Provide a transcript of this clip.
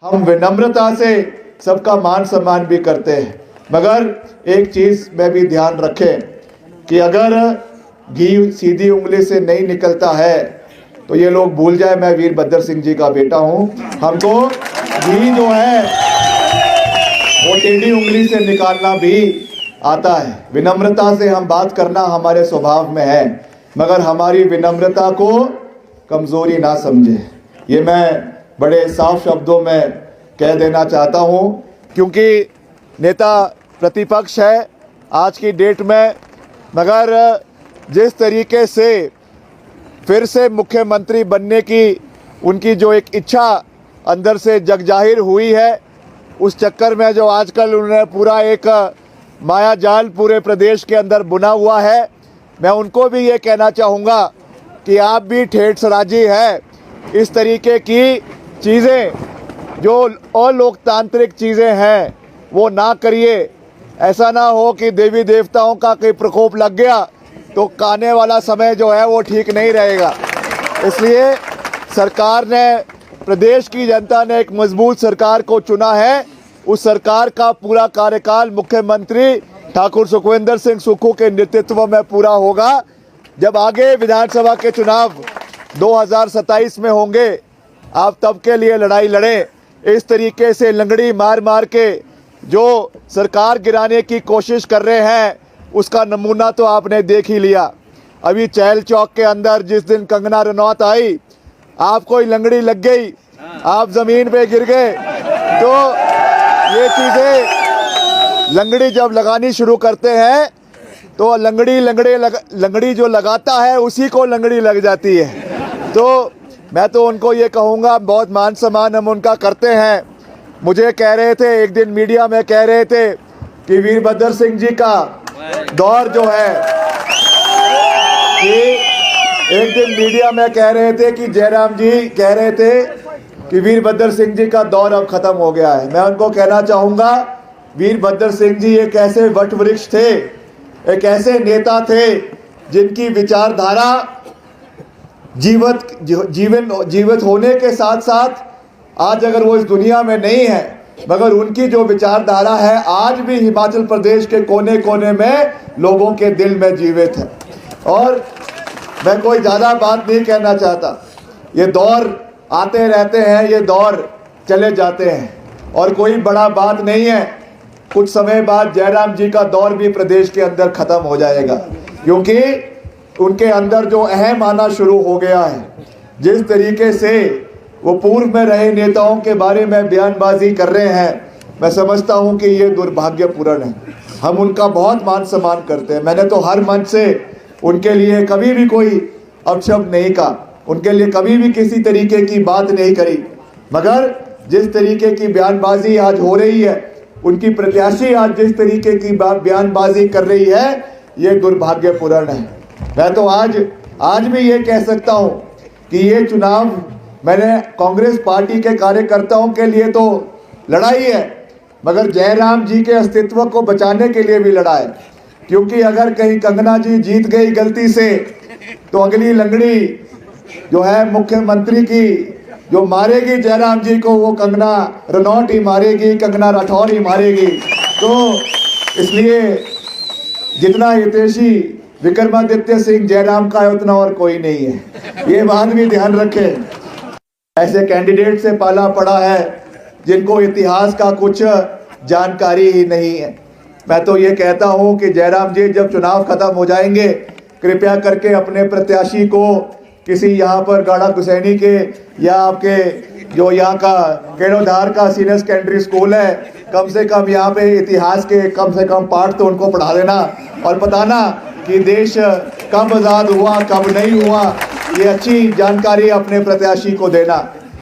हम विनम्रता से सबका मान सम्मान भी करते हैं, मगर एक चीज़ में भी ध्यान रखें कि अगर घी सीधी उंगली से नहीं निकलता है तो ये लोग भूल जाए मैं वीरभद्र सिंह जी का बेटा हूँ। हमको घी जो है वो टेढ़ी उंगली से निकालना भी आता है। विनम्रता से हम बात करना हमारे स्वभाव में है, मगर हमारी विनम्रता को कमज़ोरी ना समझे, ये मैं बड़े साफ शब्दों में कह देना चाहता हूँ। क्योंकि नेता प्रतिपक्ष है आज की डेट में, मगर जिस तरीके से फिर से मुख्यमंत्री बनने की उनकी जो एक इच्छा अंदर से जग जाहिर हुई है, उस चक्कर में जो आजकल उन्होंने पूरा एक माया जाल पूरे प्रदेश के अंदर बुना हुआ है, मैं उनको भी ये कहना चाहूँगा कि आप भी ठेठसराजी है, इस तरीके की चीज़ें जो अलोकतांत्रिक चीज़ें हैं वो ना करिए। ऐसा ना हो कि देवी देवताओं का कोई प्रकोप लग गया तो आने वाला समय जो है वो ठीक नहीं रहेगा। इसलिए सरकार ने, प्रदेश की जनता ने एक मजबूत सरकार को चुना है। उस सरकार का पूरा कार्यकाल मुख्यमंत्री ठाकुर सुखविंदर सिंह सुक्खू के नेतृत्व में पूरा होगा। जब आगे विधानसभा के चुनाव 2027 में होंगे, आप तब के लिए लड़ाई लड़ें। इस तरीके से लंगड़ी मार मार के जो सरकार गिराने की कोशिश कर रहे हैं उसका नमूना तो आपने देख ही लिया। अभी चहल चौक के अंदर जिस दिन कंगना रनौत आई, आपको लंगड़ी लग गई, आप जमीन पे गिर गए। तो ये चीज़ें लंगड़ी जब लगानी शुरू करते हैं तो लंगड़ी जो लगाता है उसी को लंगड़ी लग जाती है। तो मैं तो उनको ये कहूँगा, बहुत मान सम्मान हम उनका करते हैं। मुझे कह रहे थे एक दिन मीडिया में, कह रहे थे कि वीरभद्र सिंह जी का दौर जो है, कि एक दिन मीडिया में कह रहे थे कि जयराम जी कह रहे थे कि वीरभद्र सिंह जी का दौर अब खत्म हो गया है। मैं उनको कहना चाहूँगा, वीरभद्र सिंह जी एक ऐसे वट वृक्ष थे, एक ऐसे नेता थे जिनकी विचारधारा जीवित होने के साथ साथ आज अगर वो इस दुनिया में नहीं है, मगर उनकी जो विचारधारा है आज भी हिमाचल प्रदेश के कोने कोने में लोगों के दिल में जीवित है। और मैं कोई ज़्यादा बात नहीं कहना चाहता, ये दौर आते रहते हैं, ये दौर चले जाते हैं और कोई बड़ा बात नहीं है। कुछ समय बाद जयराम जी का दौर भी प्रदेश के अंदर ख़त्म हो जाएगा, क्योंकि उनके अंदर जो अहम आना शुरू हो गया है। जिस तरीके से वो पूर्व में रहे नेताओं के बारे में बयानबाजी कर रहे हैं, मैं समझता हूं कि ये दुर्भाग्यपूर्ण है। हम उनका बहुत मान सम्मान करते हैं, मैंने तो हर मंच से उनके लिए कभी भी कोई अपशब्द नहीं कहा, उनके लिए कभी भी किसी तरीके की बात नहीं करी, मगर जिस तरीके की बयानबाजी आज हो रही है, उनकी प्रत्याशी आज जिस तरीके की बयानबाजी कर रही है, ये दुर्भाग्यपूर्ण है। मैं तो आज भी ये कह सकता हूँ कि ये चुनाव मैंने कांग्रेस पार्टी के कार्यकर्ताओं के लिए तो लड़ाई है, मगर जयराम जी के अस्तित्व को बचाने के लिए भी लड़ा है। क्योंकि अगर कहीं कंगना जी जीत गई गलती से, तो अगली लंगड़ी जो है मुख्यमंत्री की जो मारेगी जयराम जी को, वो कंगना रनौत ही मारेगी, कंगना राठौर ही मारेगी। तो इसलिए जितना हितैषी विक्रमादित्य सिंह जयराम का है उतना और कोई नहीं है, ये बात भी ध्यान रखें। ऐसे कैंडिडेट से पाला पड़ा है जिनको इतिहास का कुछ जानकारी ही नहीं है। मैं तो ये कहता हूँ कि जयराम जी जब चुनाव खत्म हो जाएंगे, कृपया करके अपने प्रत्याशी को किसी यहाँ पर गाड़ा गुसैनी के या आपके जो यहाँ का केड़ोधार का सीनियर सेकेंडरी स्कूल है, कम से कम यहाँ पे इतिहास के कम से कम पाठ तो उनको पढ़ा देना और बताना कि देश कब आज़ाद हुआ कब नहीं हुआ, ये अच्छी जानकारी अपने प्रत्याशी को देना।